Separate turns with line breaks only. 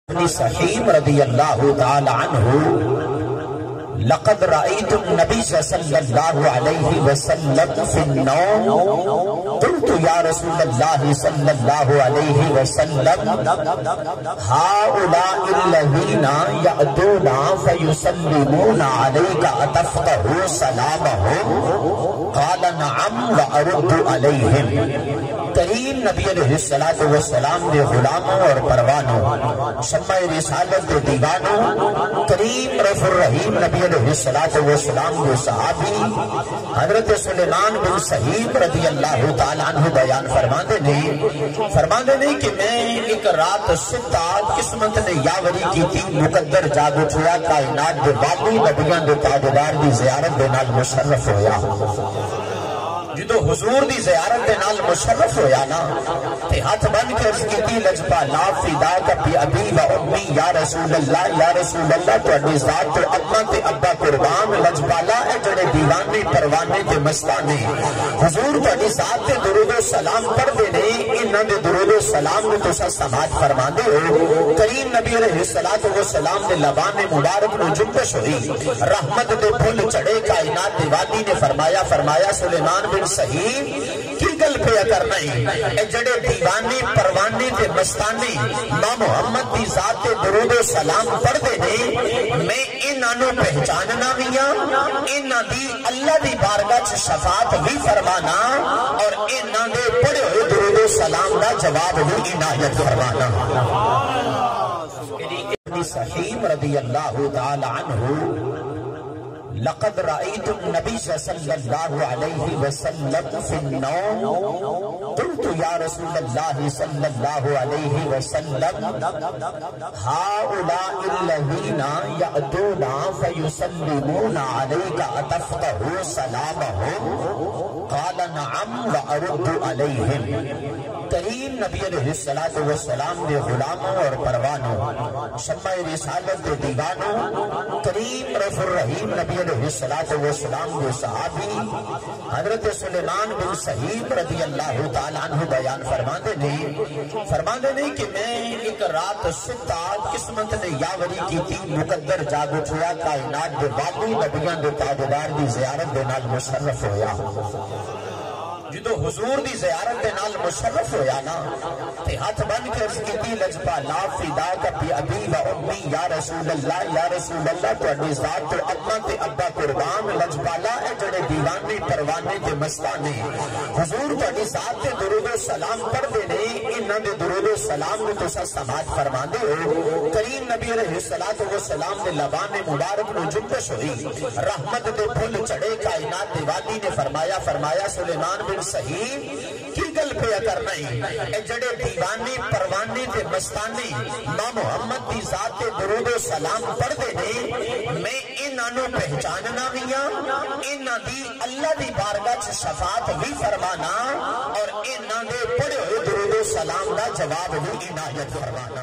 ابن سحیم رضی اللہ تعالی عنہ لقد رأيت النبي صلى الله عليه وسلم في النوم قلت يا رسول الله صلى الله عليه وسلم هؤلاء الذين يأتون فيسلمون عليك أتفقه سلامهم قال نعم وأرد عليهم۔ کریم نبی علیہ السلام نے غلاموں اور پروانوں شمع رسالت کے دیوانوں کریم رف الرحیم نبی علیہ السلام کے صحابی حضرت سلیمان بن سحیم رضی اللہ تعالیٰ عنہ بیان فرماندے نے کہ میں ایک رات ستا قسمت نے یاوری کی تھی مقدر جاگ اٹھیا کائنات دے باقی نبیان دے تاجدار دی زیارت دے نال مشرف ہویا۔ جدو حضور دی زیارت دے نال مشرف ہویا نا تے ہاتھ بن کے عرض کیتی لجبا لا فدا کا بی ابی و امی یا رسول اللہ تو اڈی ذات تو اما تے ابا قربان لجبا لا اے جڑے دیوانے پروانے تے مستانے حضور تو اڈی ذات تے درود و سلام پڑھ دے نے انہاں دے درود و سلام نے تو سماعت فرما دے ہو۔ کریم نبی علیہ السلام نے لبان مبارک نو جنبش ہوئی رحمت دے پھول چڑھے کائنات دیوانی نے فرمایا سلیمان بن سحیم کی گل پہ کرنا ہی اے جڑے دیوانے پروانے تے مستانے ماں محمد دی ذات درود و سلام پڑھ دے نے میں انہاں پہچاننا ویاں انہاں دی اللہ دی بارگاہ چ شفاعت بھی فرمانا اور انہاں دے پڑھے ہوئے درود و سلام دا جواب بھی عنایت فرمانا۔ ابن سحیم رضی اللہ تعالی عنہ لقد رأيت النبي صلى الله عليه وسلم في النوم قلت يا رسول الله صلى الله عليه وسلم هؤلاء الذين يأتون فيسلمون عليك أتفقه سلامهم قال نعم وأرد عليهم۔ کریم نبی علیہ السلام نے غلاموں اور پروانوں شمع رسالت کے دیوانوں کریم رف الرحیم نبی علیہ السلام کے صحابی حضرت سلیمان بن سحیم رضی اللہ تعالیٰ عنہ بیان فرماندے نے کہ میں ایک رات ستا قسمت نے یاوری کی تھی مقدر جاگ اٹھیا کائنات دے باقی نبیان دے تاجدار دی زیارت دے نال مشرف ہویا۔ جدو حضور دی زیارت دے نال مشرف ہویا نا تے ہاتھ بن کے عرض کیتی لجبا لا فدا کا بی ابی و امی یا رسول اللہ تو اڈی ذات تو اما تے ابا قربان لجبا لا اے جڑے دیوانے پروانے تے مستانے حضور تو اڈی ذات تے درود و سلام پڑھ دے نے انہاں دے درود و سلام نے تو سماعت فرما دے ہو۔ کریم نبی علیہ السلام نے لبان مبارک نو جنبش ہوئی رحمت دے پھول چڑھے کائنات دیوانی نے فرمایا سلیمان بن سحیم کی گل پہ کرنا ہی اے جڑے دیوانے پروانے تے مستانے ماں محمد دی ذات درود و سلام پڑھ دے نے میں انہاں پہچاننا ویاں انہاں دی اللہ دی بارگاہ چ شفاعت بھی فرمانا اور انہاں دے پڑھے ہوئے درود و سلام دا جواب بھی عنایت فرمانا۔